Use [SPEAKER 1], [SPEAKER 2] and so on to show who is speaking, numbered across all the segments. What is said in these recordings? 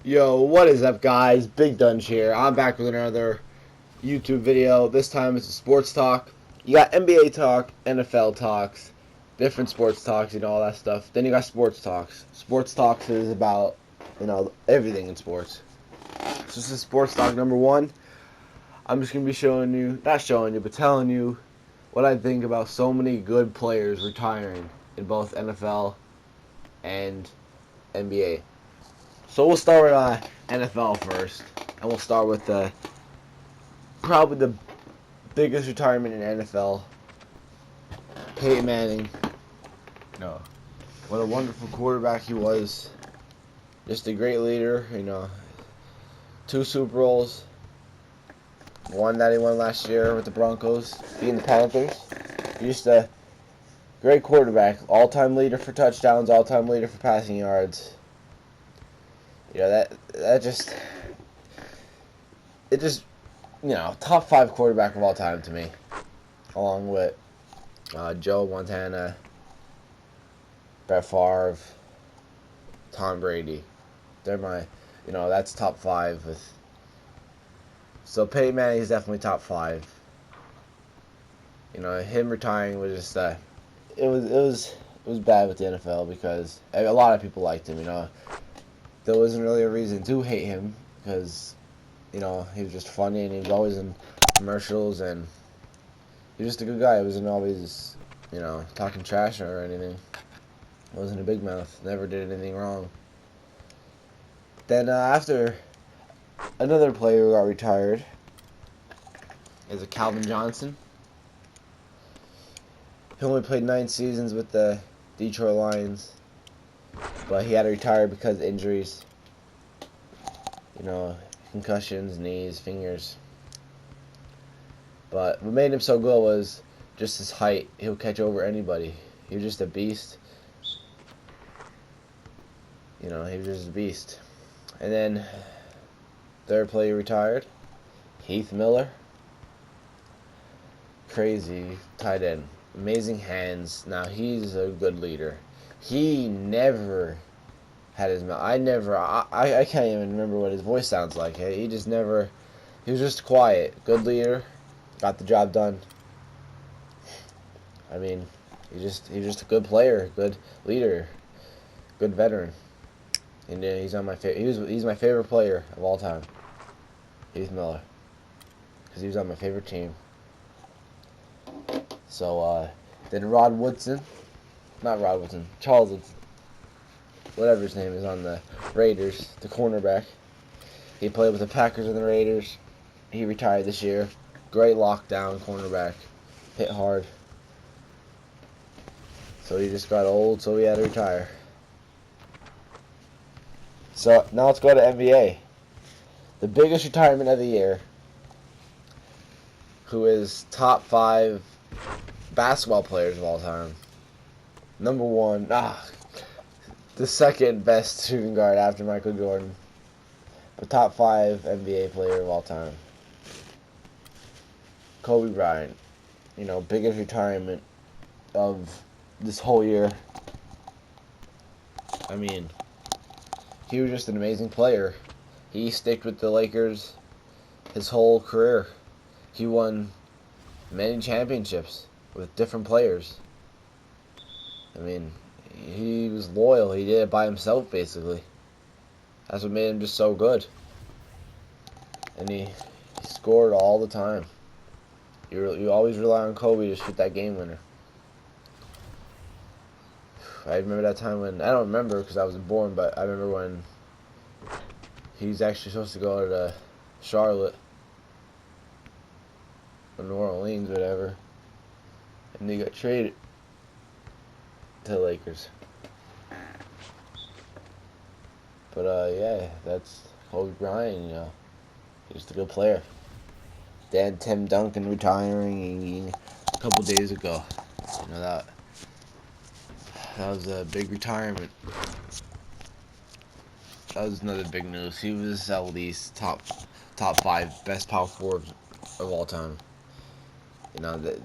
[SPEAKER 1] Yo, what is up, guys? Big Dunge here. I'm back with another YouTube video. This time it's a sports talk. You got NBA talk, NFL talks, different sports talks, all that stuff. Then you got sports talks. Sports talks is about, everything in sports. So this is sports talk number one. I'm just going to be but telling you what I think about so many good players retiring in both NFL and NBA. So we'll start with NFL first, and we'll start with probably the biggest retirement in NFL, Peyton Manning. No, what a wonderful quarterback he was. Just a great leader, 2 Super Bowls, one that he won last year with the Broncos, beating the Panthers. He's just a great quarterback, all-time leader for touchdowns, all-time leader for passing yards. Top 5 quarterback of all time to me, along with Joe Montana, Brett Favre, Tom Brady. They're that's top 5 with. So Peyton Manning is definitely top 5. Him retiring was just it was bad with the NFL because a lot of people liked him. There wasn't really a reason to hate him because, he was just funny and he was always in commercials and he was just a good guy. He wasn't always, talking trash or anything. He wasn't a big mouth. Never did anything wrong. Then after another player who got retired is a Calvin Johnson. He only played 9 seasons with the Detroit Lions. But he had to retire because of injuries. Concussions, knees, fingers. But what made him so good was just his height. He'll catch over anybody. He was just a beast. He was just a beast. And then, third player retired, Heath Miller. Crazy tight end. Amazing hands. Now, he's a good leader. He never had his mouth. I can't even remember what his voice sounds like. He was just quiet. Good leader. Got the job done. He's just a good player, good leader, good veteran. And he's my favorite player of all time. Heath Miller. Because he was on my favorite team. So, then Charles Woodson, whatever his name is, on the Raiders, the cornerback. He played with the Packers and the Raiders. He retired this year. Great lockdown cornerback. Hit hard. So he just got old, so he had to retire. So now let's go to NBA. The biggest retirement of the year, who is top 5 basketball players of all time. Number 1, the second best shooting guard after Michael Jordan. But top 5 NBA player of all time. Kobe Bryant. Biggest retirement of this whole year. He was just an amazing player. He stuck with the Lakers his whole career. He won many championships with different players. He was loyal. He did it by himself, basically. That's what made him just so good. And he scored all the time. You always rely on Kobe to shoot that game winner. I remember that time when, I don't remember because I wasn't born, but I remember when he was actually supposed to go to Charlotte or New Orleans, whatever, and he got traded to the Lakers. But yeah, that's Kobe Bryant. He's just a good player. Then Tim Duncan retiring a couple days ago. That was a big retirement. That was another big news. He was at least top 5 best power forwards of all time. The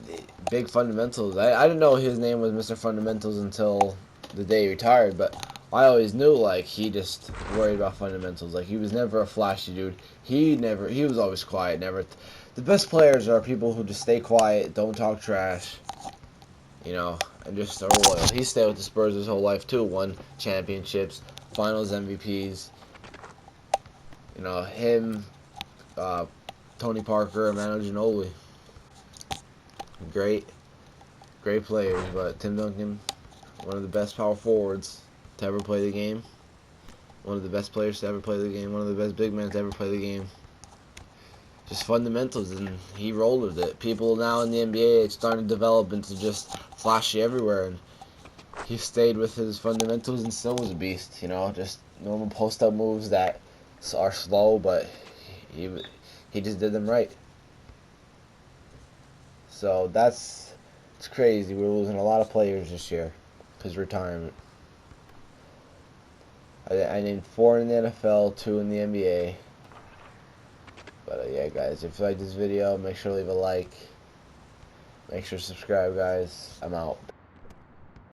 [SPEAKER 1] big fundamentals. I didn't know his name was Mr. Fundamentals until the day he retired, but I always knew, like, he just worried about fundamentals. Like, he was never a flashy dude. He was always quiet. Never. The best players are people who just stay quiet, don't talk trash, and just are loyal. He stayed with the Spurs his whole life too. Won championships, Finals MVPs. Him, uh, Tony Parker, Emmanuel Ginobili, great, great players. But Tim Duncan, one of the best power forwards to ever play the game. One of the best players to ever play the game. One of the best big men to ever play the game. Just fundamentals, and he rolled with it. People now in the NBA, it's starting to develop into just flashy everywhere, and he stayed with his fundamentals and still was a beast. Just normal post-up moves that are slow, but he just did them right. So it's crazy. We're losing a lot of players this year because retirement. I named 4 in the NFL, 2 in the NBA. But yeah, guys, if you like this video, make sure to leave a like. Make sure to subscribe, guys. I'm out.